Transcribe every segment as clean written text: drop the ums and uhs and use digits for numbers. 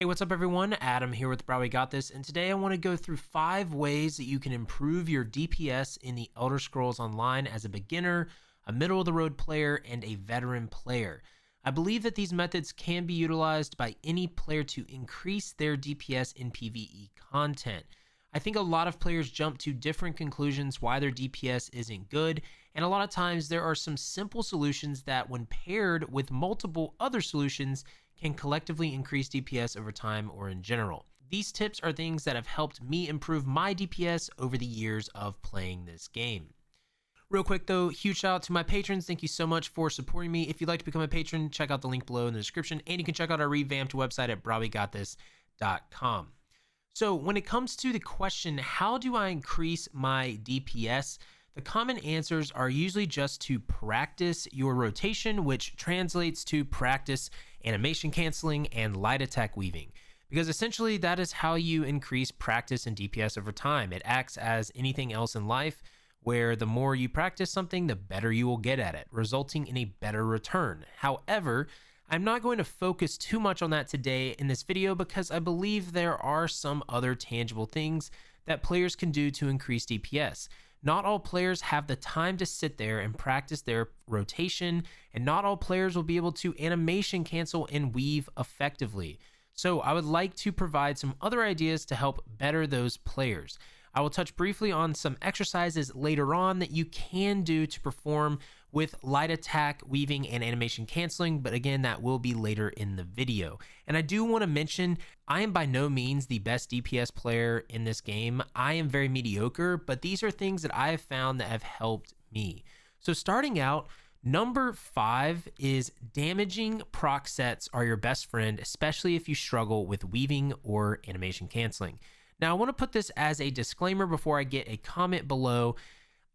Hey, what's up everyone? Adam here with brahwegotthis, and today I want to go through 5 ways that you can improve your DPS in the Elder Scrolls Online as a beginner, a middle of the road player, and a veteran player. I believe that these methods can be utilized by any player to increase their DPS in PvE content. I think a lot of players jump to different conclusions why their DPS isn't good, and a lot of times there are some simple solutions that, when paired with multiple other solutions, can collectively increase DPS over time or in general. These tips are things that have helped me improve my DPS over the years of playing this game. Real quick though, huge shout out to my patrons. Thank you so much for supporting me. If you'd like to become a patron, check out the link below in the description, and you can check out our revamped website at brahwegotthis.com. So when it comes to the question, how do I increase my DPS? The common answers are usually just to practice your rotation, which translates to practice animation canceling and light attack weaving, because essentially that is how you increase practice and DPS over time. It acts as anything else in life, where the more you practice something, the better you will get at it, resulting in a better return. However, I'm not going to focus too much on that today in this video, because I believe there are some other tangible things that players can do to increase DPS. Not all players have the time to sit there and practice their rotation, and not all players will be able to animation cancel and weave effectively. So I would like to provide some other ideas to help better those players. I will touch briefly on some exercises later on that you can do to perform with light attack, weaving, and animation canceling, but again, that will be later in the video. And I do want to mention, I am by no means the best DPS player in this game. I am very mediocre, but these are things that I have found that have helped me. So starting out, number 5 is damaging proc sets are your best friend, especially if you struggle with weaving or animation canceling. Now, I want to put this as a disclaimer before I get a comment below.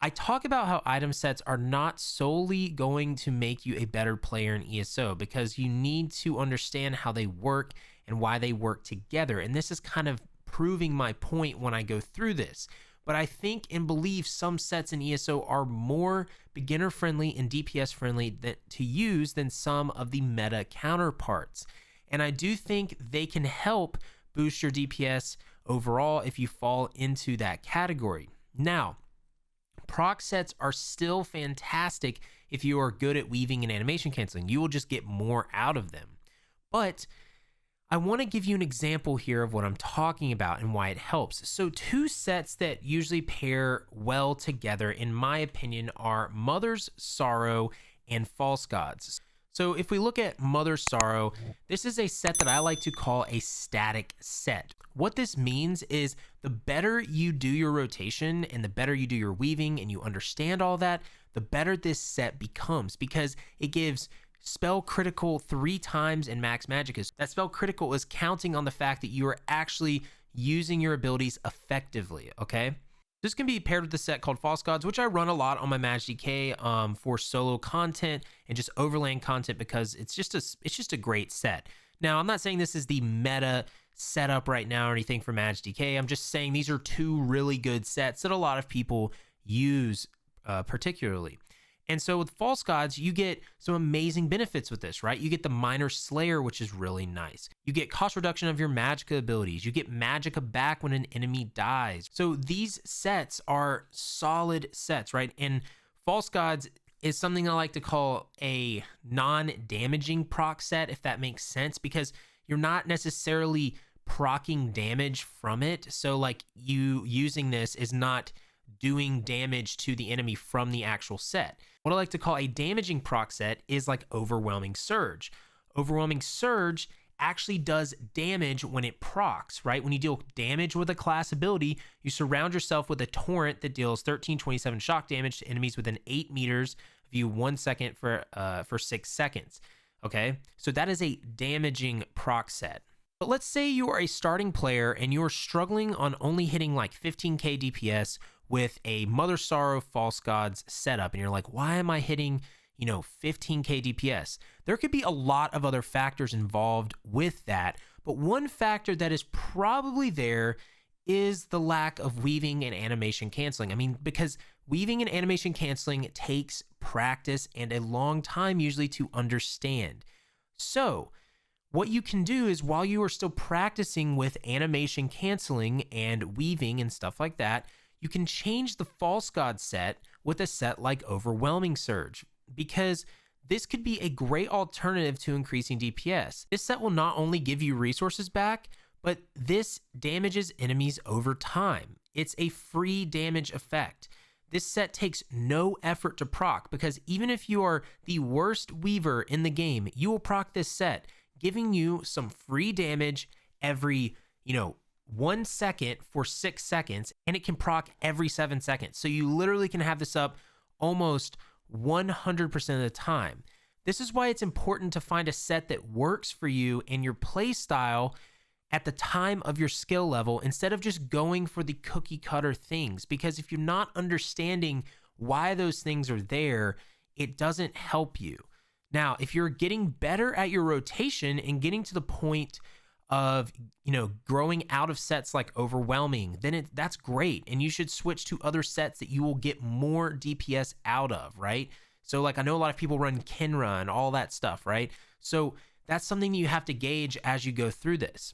I talk about how item sets are not solely going to make you a better player in ESO, because you need to understand how they work and why they work together. And this is kind of proving my point when I go through this. But I think and believe some sets in ESO are more beginner friendly and DPS friendly to use than some of the meta counterparts. And I do think they can help boost your DPS overall if you fall into that category. Now, proc sets are still fantastic if you are good at weaving and animation canceling. You will just get more out of them. But I want to give you an example here of what I'm talking about and why it helps. So 2 sets that usually pair well together, in my opinion, are Mother's Sorrow and False Gods. So if we look at Mother's Sorrow, this is a set that I like to call a static set. What this means is the better you do your rotation and the better you do your weaving and you understand all that, the better this set becomes, because it gives spell critical 3 times in max magicka. That spell critical is counting on the fact that you are actually using your abilities effectively, okay? This can be paired with the set called False Gods, which I run a lot on my MagDK for solo content and just overlaying content, because it's just a great set. Now, I'm not saying this is the meta setup right now or anything for MagDK. I'm just saying these are 2 really good sets that a lot of people use particularly. And so with False Gods, you get some amazing benefits with this, right? You get the Minor Slayer, which is really nice. You get cost reduction of your magicka abilities. You get magicka back when an enemy dies. So these sets are solid sets, right? And False Gods is something I like to call a non-damaging proc set, if that makes sense, because you're not necessarily proccing damage from it. So like, you using this is not doing damage to the enemy from the actual set. What I like to call a damaging proc set is like Overwhelming Surge. Overwhelming Surge actually does damage when it procs, right? When you deal damage with a class ability, you surround yourself with a torrent that deals 1327 shock damage to enemies within 8 meters of you 1 second for 6 seconds. Okay, so that is a damaging proc set. But let's say you are a starting player and you're struggling on only hitting like 15k DPS with a Mother Sorrow False Gods setup, and you're like, why am I hitting, 15k DPS? There could be a lot of other factors involved with that, but one factor that is probably there is the lack of weaving and animation canceling. I mean, because weaving and animation canceling takes practice and a long time usually to understand. So what you can do is while you are still practicing with animation canceling and weaving and stuff like that, you can change the false god set with a set like Overwhelming Surge, because this could be a great alternative to increasing DPS. This set will not only give you resources back, but this damages enemies over time. It's a free damage effect. This set takes no effort to proc, because even if you are the worst weaver in the game, you will proc this set, giving you some free damage every, 1 second for 6 seconds, and it can proc every 7 seconds. So you literally can have this up almost 100% of the time. This is why it's important to find a set that works for you and your play style at the time of your skill level, instead of just going for the cookie cutter things. Because if you're not understanding why those things are there, it doesn't help you. Now, if you're getting better at your rotation and getting to the point of, growing out of sets like Overwhelming, then that's great. And you should switch to other sets that you will get more DPS out of, right? So like, I know a lot of people run Kenra and all that stuff, right? So that's something you have to gauge as you go through this.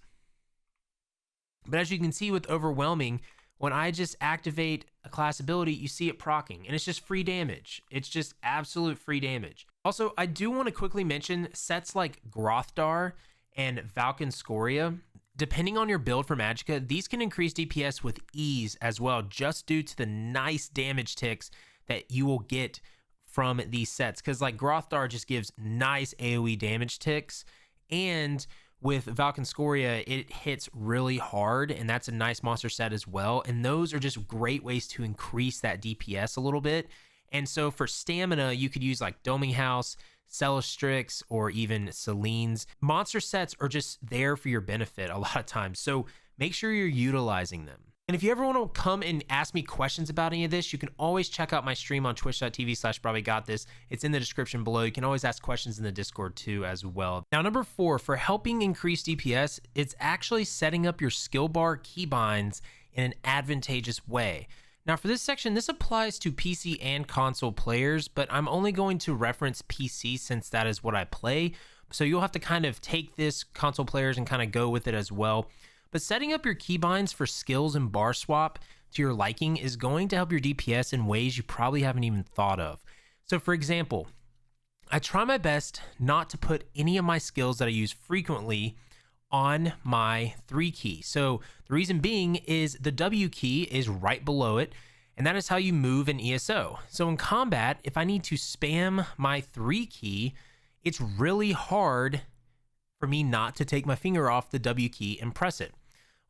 But as you can see with Overwhelming, when I just activate a class ability, you see it proccing, and it's just free damage. It's just absolute free damage. Also, I do want to quickly mention sets like Grothdar and Valkynscoria. Depending on your build for Magicka, these can increase DPS with ease as well, just due to the nice damage ticks that you will get from these sets. Because like Grothdar just gives nice AoE damage ticks, and with Valkynscoria, it hits really hard, and that's a nice monster set as well. And those are just great ways to increase that DPS a little bit. And so for stamina, you could use like Doming House, Celestrix, or even Celine's. Monster sets are just there for your benefit a lot of times, so make sure you're utilizing them. And if you ever want to come and ask me questions about any of this, you can always check out my stream on twitch.tv/brahwegotthis. It's in the description below. You can always ask questions in the Discord too as well. Now, number 4, for helping increase DPS, it's actually setting up your skill bar keybinds in an advantageous way. Now for this section, this applies to PC and console players, but I'm only going to reference PC since that is what I play. So you'll have to kind of take this, console players, and kind of go with it as well. But setting up your keybinds for skills and bar swap to your liking is going to help your DPS in ways you probably haven't even thought of. So for example, I try my best not to put any of my skills that I use frequently on my 3 key. So the reason being is the W key is right below it, and that is how you move in ESO. So in combat, if I need to spam my 3 key, it's really hard for me not to take my finger off the W key and press it.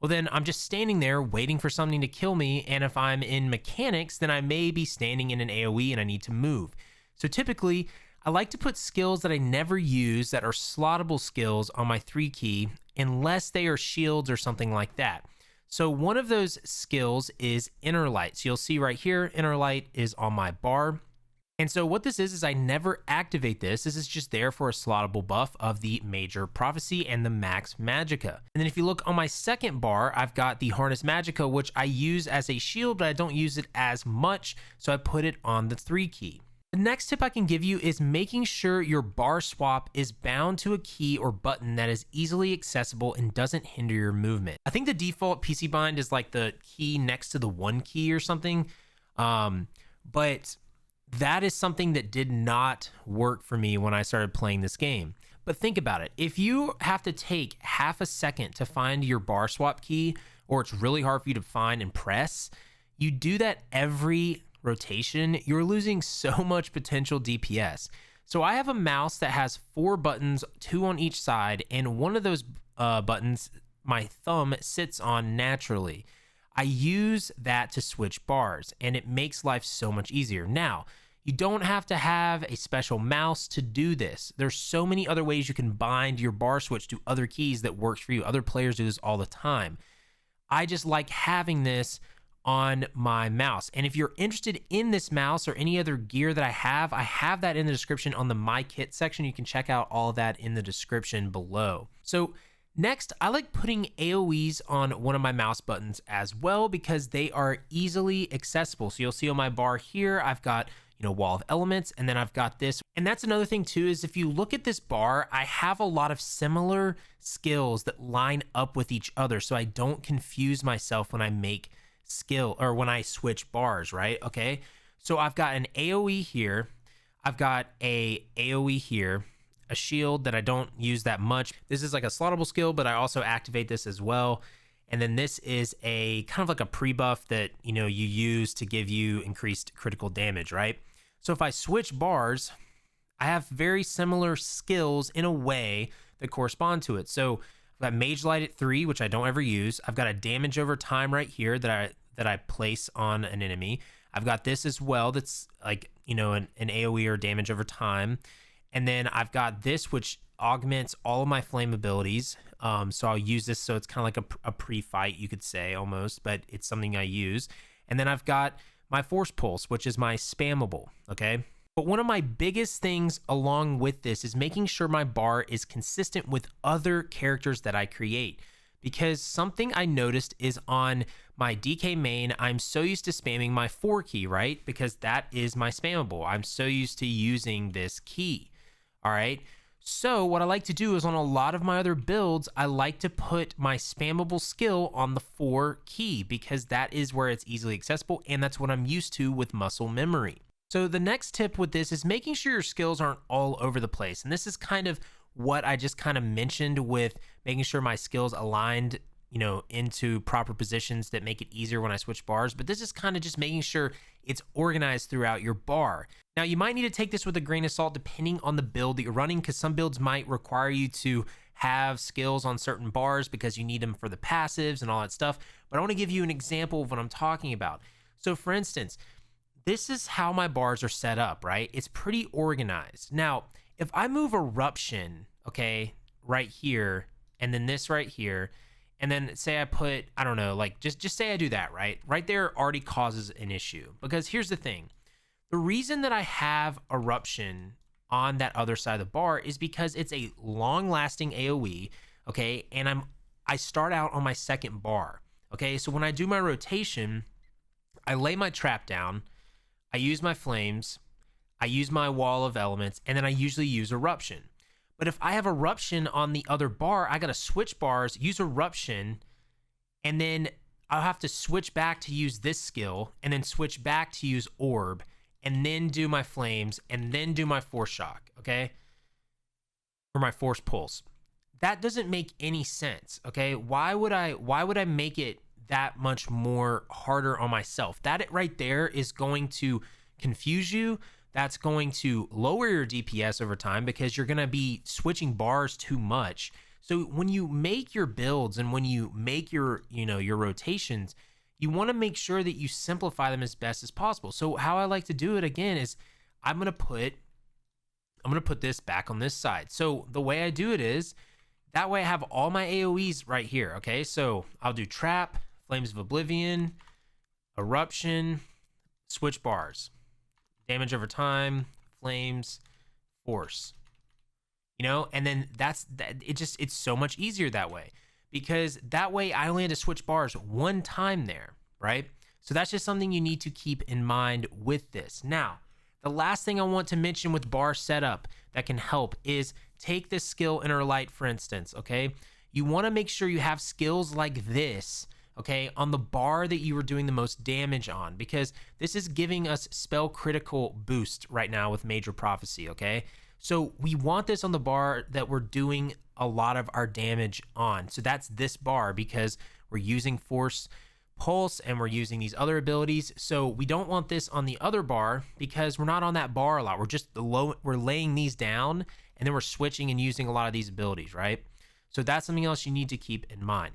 Well, then I'm just standing there waiting for something to kill me, and if I'm in mechanics, then I may be standing in an AoE and I need to move. So typically, I like to put skills that I never use that are slottable skills on my 3 key, unless they are shields or something like that. So one of those skills is Inner Light. So you'll see right here, Inner Light is on my bar. And so what this is I never activate this. This is just there for a slottable buff of the Major Prophecy and the Max Magicka. And then if you look on my second bar, I've got the Harness Magicka, which I use as a shield, but I don't use it as much, so I put it on the 3 key. The next tip I can give you is making sure your bar swap is bound to a key or button that is easily accessible and doesn't hinder your movement. I think the default PC bind is like the key next to the 1 key or something, but that is something that did not work for me when I started playing this game. But think about it. If you have to take half a second to find your bar swap key, or it's really hard for you to find and press, you do that every rotation, you're losing so much potential DPS. So I have a mouse that has 4 buttons, 2 on each side, and one of those buttons my thumb sits on naturally. I use that to switch bars, and it makes life so much easier. Now, you don't have to have a special mouse to do this. There's so many other ways you can bind your bar switch to other keys that works for you. Other players do this all the time. I just like having this on my mouse. And if you're interested in this mouse or any other gear that I have that in the description on the My Kit section. You can check out all of that in the description below. So next, I like putting AoEs on one of my mouse buttons as well, because they are easily accessible. So you'll see on my bar here, I've got wall of elements. And then I've got this. And that's another thing too, is if you look at this bar, I have a lot of similar skills that line up with each other. So I don't confuse myself when I make when I switch bars, right? Okay. So I've got an AoE here. I've got a AoE here, a shield that I don't use that much. This is like a slottable skill, but I also activate this as well. And then this is a kind of like a pre-buff that, you use to give you increased critical damage, right? So if I switch bars, I have very similar skills in a way that correspond to it. So I've got Mage Light at 3, which I don't ever use. I've got a damage over time right here that I place on an enemy. I've got this as well that's like, an AoE or damage over time. And then I've got this, which augments all of my flame abilities. So I'll use this. So it's kind of like a pre-fight, you could say almost, but it's something I use. And then I've got my Force Pulse, which is my spammable. Okay. But one of my biggest things along with this is making sure my bar is consistent with other characters that I create. Because something I noticed is on my DK main, I'm so used to spamming my 4 key, right? Because that is my spammable. I'm so used to using this key. All right. So what I like to do is on a lot of my other builds, I like to put my spammable skill on the 4 key because that is where it's easily accessible. And that's what I'm used to with muscle memory. So the next tip with this is making sure your skills aren't all over the place. And this is kind of what I just kind of mentioned with making sure my skills aligned, into proper positions that make it easier when I switch bars. But this is kind of just making sure it's organized throughout your bar. Now, you might need to take this with a grain of salt depending on the build that you're running, because some builds might require you to have skills on certain bars because you need them for the passives and all that stuff. But I want to give you an example of what I'm talking about. So for instance, this is how my bars are set up, right? It's pretty organized. Now, if I move Eruption, okay, right here, and then this right here, and then say I put, I don't know, like just say I do that, right? Right there already causes an issue. Because here's the thing. The reason that I have Eruption on that other side of the bar is because it's a long-lasting AoE, okay? And I start out on my second bar, okay? So when I do my rotation, I lay my trap down, I use my flames, I use my wall of elements, and then I usually use Eruption. But if I have Eruption on the other bar, I got to switch bars, use Eruption, and then I'll have to switch back to use this skill, and then switch back to use Orb, and then do my flames, and then do my Force Shock, okay? Or my Force Pulse. That doesn't make any sense, okay? Why would I make it that much more harder on myself? That right there is going to confuse you. That's going to lower your DPS over time because you're going to be switching bars too much. So when you make your builds and when you make your rotations, you want to make sure that you simplify them as best as possible. So how I like to do it again is I'm going to put this back on this side. So the way I do it is that way I have all my AoEs right here. Okay. So I'll do Trap, Flames of Oblivion, Eruption, switch bars. Damage over time, flames, force, and then it's so much easier that way because that way I only had to switch bars one time there, right? So that's just something you need to keep in mind with this. Now, the last thing I want to mention with bar setup that can help is take this skill Inner Light, for instance, okay? You want to make sure you have skills like this, okay, on the bar that you were doing the most damage on, because this is giving us spell critical boost right now with Major Prophecy, okay? So we want this on the bar that we're doing a lot of our damage on. So that's this bar because we're using Force Pulse and we're using these other abilities. So we don't want this on the other bar because we're not on that bar a lot. We're laying these down and then we're switching and using a lot of these abilities, right? So that's something else you need to keep in mind.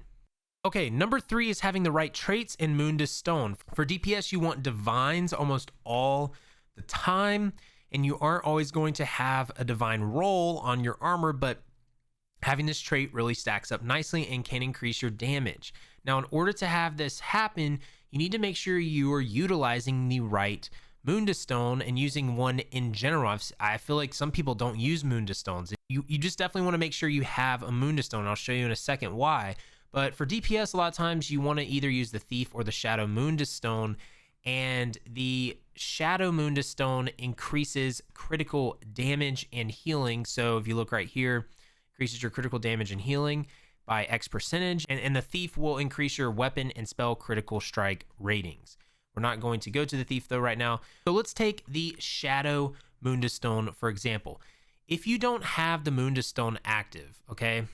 Okay, number 3 is having the right traits in Mundus Stone. For DPS, you want Divines almost all the time, and you aren't always going to have a Divine roll on your armor, but having this trait really stacks up nicely and can increase your damage. Now, in order to have this happen, you need to make sure you are utilizing the right Mundus Stone and using one in general. I feel like some people don't use Mundus Stones. You just definitely want to make sure you have a Mundus Stone. I'll show you in a second why. But for DPS, a lot of times you want to either use the Thief or the Shadow Mundus Stone. And the Shadow Mundus Stone increases critical damage and healing. So if you look right here, increases your critical damage and healing by X percentage. And the Thief will increase your weapon and spell critical strike ratings. We're not going to go to the Thief though right now. So let's take the Shadow Mundus Stone for example. If you don't have the Mundus Stone active, okay,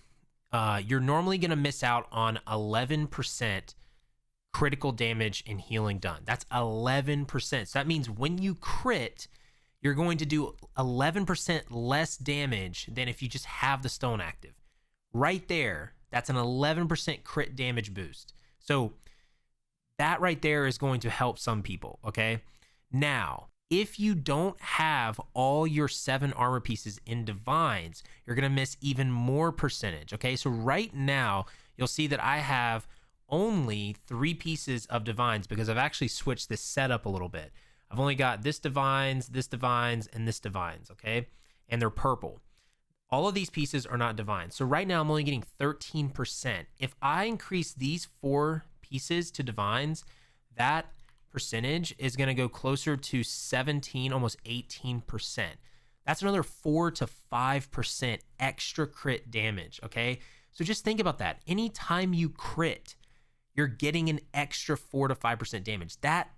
you're normally going to miss out on 11% critical damage and healing done. That's 11%. So that means when you crit, you're going to do 11% less damage than if you just have the stone active. Right there, that's an 11% crit damage boost. So that right there is going to help some people, okay? Now, if you don't have all your 7 armor pieces in divines, you're going to miss even more percentage, okay? So right now, you'll see that I have only 3 pieces of divines because I've actually switched this setup a little bit. I've only got this divines, and this divines, okay? And they're purple. All of these pieces are not divines. So right now I'm only getting 13%. If I increase these 4 pieces to divines, that percentage is going to go closer to 17, almost 18%. That's another 4 to 5% extra crit damage, okay? So just think about that. Anytime you crit, you're getting an extra 4 to 5% damage. That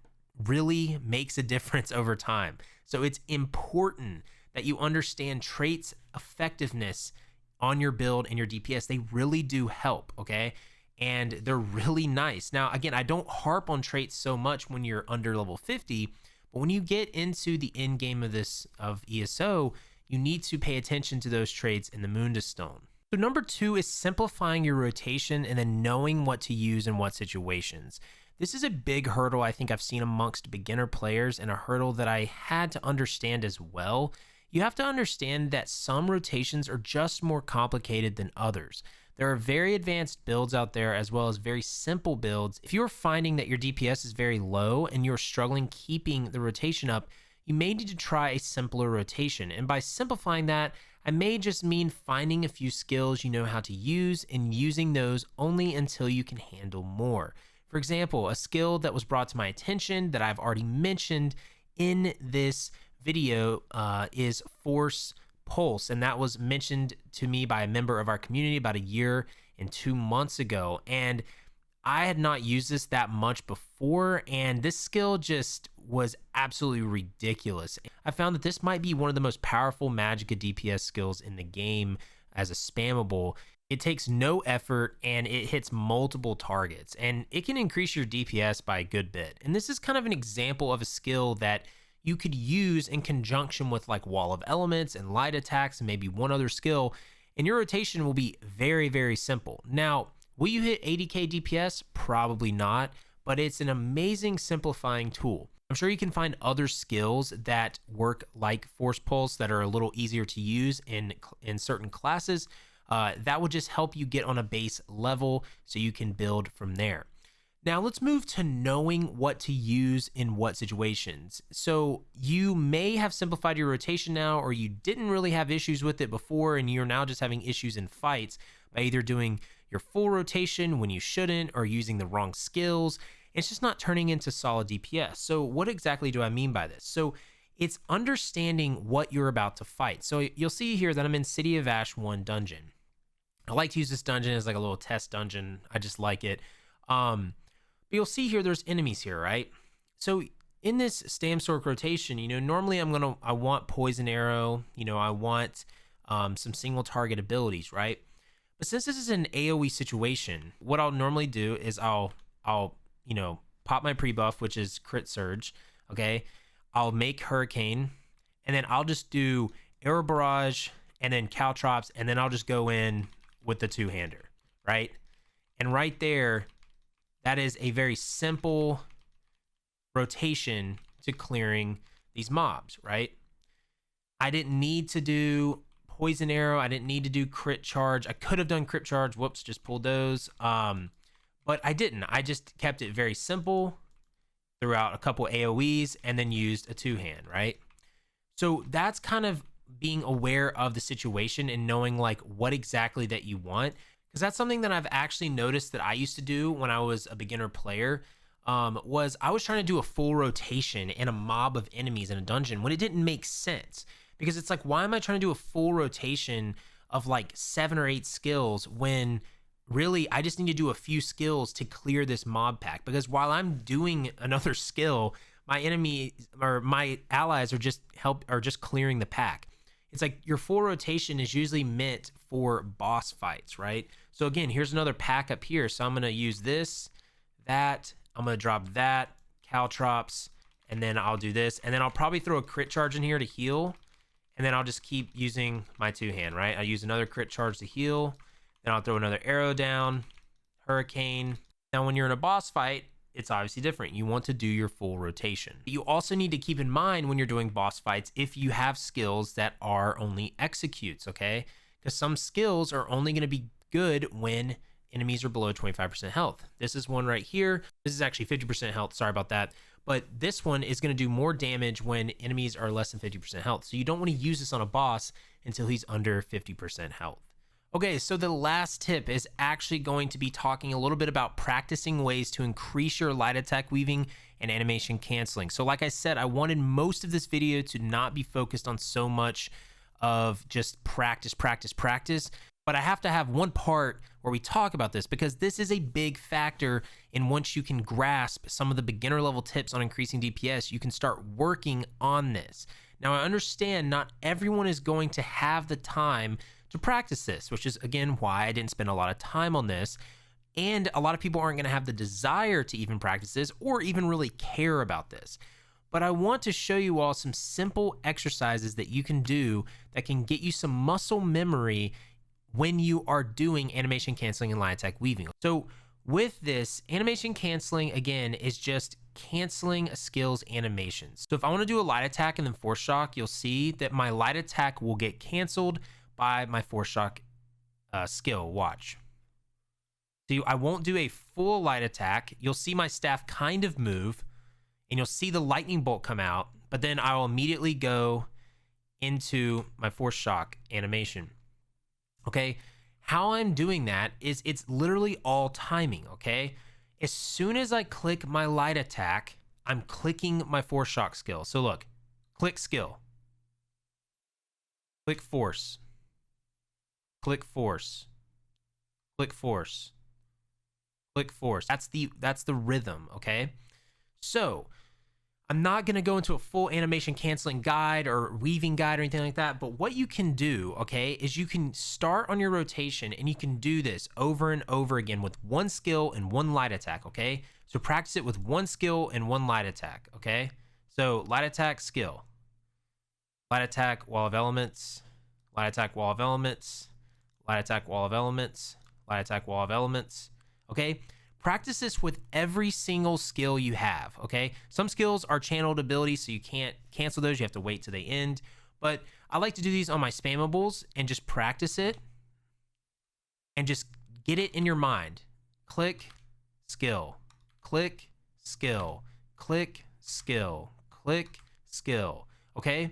really makes a difference over time. So it's important that you understand traits effectiveness on your build and your DPS. They really do help, okay? And they're really nice. Now, again, I don't harp on traits so much when you're under level 50, but when you get into the end game of ESO, you need to pay attention to those traits in the Mundus Stone. So number 2 is simplifying your rotation and then knowing what to use in what situations. This is a big hurdle I think I've seen amongst beginner players, and a hurdle that I had to understand as well. You have to understand that some rotations are just more complicated than others. There are very advanced builds out there as well as very simple builds. If you're finding that your DPS is very low and you're struggling keeping the rotation up, you may need to try a simpler rotation. And by simplifying that, I may just mean finding a few skills you know how to use and using those only until you can handle more. For example, a skill that was brought to my attention that I've already mentioned in this video is Force Pulse, and that was mentioned to me by a member of our community about 1 year and 2 months ago, and I had not used this that much before, and this skill just was absolutely ridiculous. I found that this might be one of the most powerful Magicka DPS skills in the game as a spammable. It takes no effort and it hits multiple targets, and it can increase your DPS by a good bit. And this is kind of an example of a skill that you could use in conjunction with like Wall of Elements and light attacks and maybe one other skill, and your rotation will be very, very simple. Now, will you hit 80k DPS? Probably not, but it's an amazing simplifying tool. I'm sure you can find other skills that work like Force Pulse that are a little easier to use in certain classes. That would just help you get on a base level so you can build from there. Now let's move to knowing what to use in what situations. So you may have simplified your rotation now, or you didn't really have issues with it before and you're now just having issues in fights by either doing your full rotation when you shouldn't or using the wrong skills. It's just not turning into solid DPS. So what exactly do I mean by this? So it's understanding what you're about to fight. So you'll see here that I'm in City of Ash 1 dungeon. I like to use this dungeon as like a little test dungeon. I just like it. But you'll see here there's enemies here, right? So in this Stamstork rotation, normally I want Poison Arrow, I want some single target abilities, right? But since this is an AoE situation, what I'll normally do is I'll pop my pre-buff, which is Crit Surge, okay? I'll make Hurricane, and then I'll just do Arrow Barrage, and then Caltrops, and then I'll just go in with the two-hander, right? And right there, that is a very simple rotation to clearing these mobs, right? I didn't need to do Poison Arrow. I didn't need to do Crit Charge. I could have done Crit Charge. Whoops, just pulled those. But I didn't. I just kept it very simple throughout a couple AoEs and then used a two-hand, right? So that's kind of being aware of the situation and knowing like what exactly that you want. Because that's something that I've actually noticed that I used to do when I was a beginner player. was I was trying to do a full rotation in a mob of enemies in a dungeon when it didn't make sense. Because it's like, why am I trying to do a full rotation of like 7 or 8 skills when really I just need to do a few skills to clear this mob pack? Because while I'm doing another skill, my enemy or my allies are just clearing the pack. It's like your full rotation is usually meant for boss fights, right? So again, here's another pack up here. So I'm going to use this, that, I'm going to drop that, caltrops, and then I'll do this. And then I'll probably throw a crit charge in here to heal. And then I'll just keep using my 2-hand, right? I use another crit charge to heal. Then I'll throw another arrow down, hurricane. Now, when you're in a boss fight, it's obviously different. You want to do your full rotation. You also need to keep in mind when you're doing boss fights if you have skills that are only executes, okay? Because some skills are only going to be good when enemies are below 25% health. This is one right here. This is actually 50% health. Sorry about that. But this one is going to do more damage when enemies are less than 50% health. So you don't want to use this on a boss until he's under 50% health. Okay, so the last tip is actually going to be talking a little bit about practicing ways to increase your light attack weaving and animation canceling. So like I said, I wanted most of this video to not be focused on so much of just practice, but I have to have one part where we talk about this because this is a big factor in once you can grasp some of the beginner level tips on increasing DPS, you can start working on this. Now I understand not everyone is going to have the time to practice this, which is again why I didn't spend a lot of time on this. And a lot of people aren't going to have the desire to even practice this or even really care about this. But I want to show you all some simple exercises that you can do that can get you some muscle memory when you are doing animation canceling and light attack weaving. So with this, animation canceling again is just canceling a skill's animations. So if I want to do a light attack and then force shock, you'll see that my light attack will get canceled by my force shock skill. Watch. So I won't do a full light attack. You'll see my staff kind of move and you'll see the lightning bolt come out, but then I will immediately go into my force shock animation. Okay, how I'm doing that is it's literally all timing, okay? As soon as I click my light attack, I'm clicking my force shock skill. So look, click skill, click force, click force, click force, click force. That's the rhythm, okay? So I'm not going to go into a full animation canceling guide or weaving guide or anything like that, but what you can do, okay, is you can start on your rotation and you can do this over and over again with one skill and one light attack, okay? So practice it with one skill and one light attack, okay? So light attack, skill, light attack, wall of elements, light attack, wall of elements, light attack, wall of elements, light attack, wall of elements, okay? Practice this with every single skill you have, okay? Some skills are channeled abilities, so you can't cancel those. You have to wait till they end. But I like to do these on my spammables and just practice it and just get it in your mind. Click, skill, click, skill, click, skill, click, skill, okay?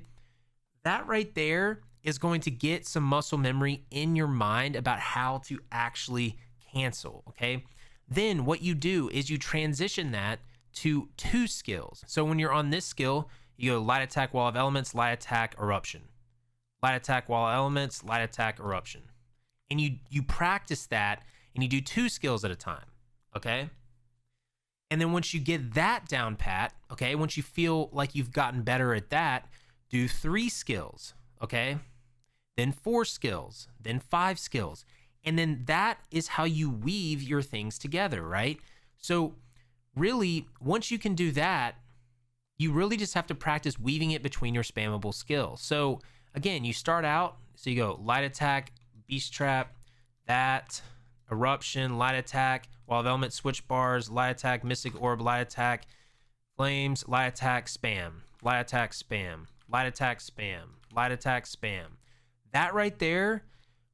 That right there is going to get some muscle memory in your mind about how to actually cancel, okay? Then what you do is you transition that to 2 skills. So when you're on this skill, you go light attack, wall of elements, light attack, eruption. Light attack, wall of elements, light attack, eruption. And you practice that and you do 2 skills at a time, okay? And then once you get that down pat, okay, once you feel like you've gotten better at that, do 3 skills, okay? Then 4 skills, then 5 skills. And then that is how you weave your things together, right? So really, once you can do that, you really just have to practice weaving it between your spammable skills. So again, you start out, so you go light attack, beast trap, that, eruption, light attack, wall of element, switch bars, light attack, mystic orb, light attack, flames, light attack, spam, light attack, spam, light attack, spam, light attack, spam. That right there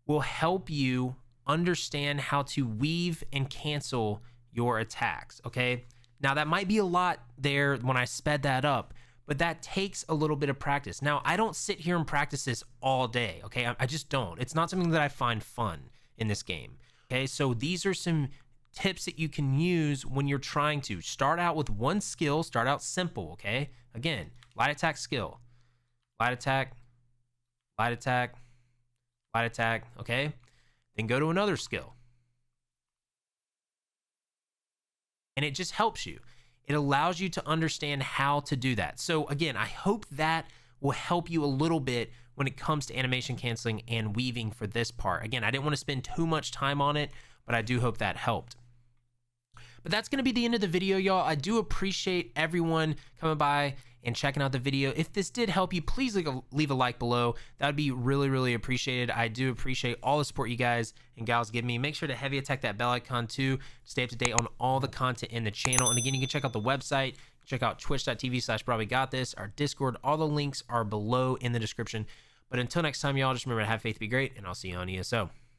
will help you understand how to weave and cancel your attacks, okay? Now that might be a lot there when I sped that up, but that takes a little bit of practice. Now, I don't sit here and practice this all day, okay? I just don't. It's not something that I find fun in this game, okay? So these are some tips that you can use when you're trying to start out with one skill. Start out simple, okay? Again, light attack skill, light attack, light attack, light attack, okay? Then go to another skill. And it just helps you. It allows you to understand how to do that. So again, I hope that will help you a little bit when it comes to animation canceling and weaving for this part. Again, I didn't want to spend too much time on it, but I do hope that helped. But that's going to be the end of the video, y'all. I do appreciate everyone coming by and checking out the video. If this did help you, please leave a like below. That would be really, really appreciated. I do appreciate all the support you guys and gals give me. Make sure to heavy attack that bell icon too to stay up to date on all the content in the channel. And again, you can check out the website. Check out twitch.tv/brahwegotthis. Our Discord. All the links are below in the description. But until next time, y'all, just remember to have faith, be great, and I'll see you on ESO.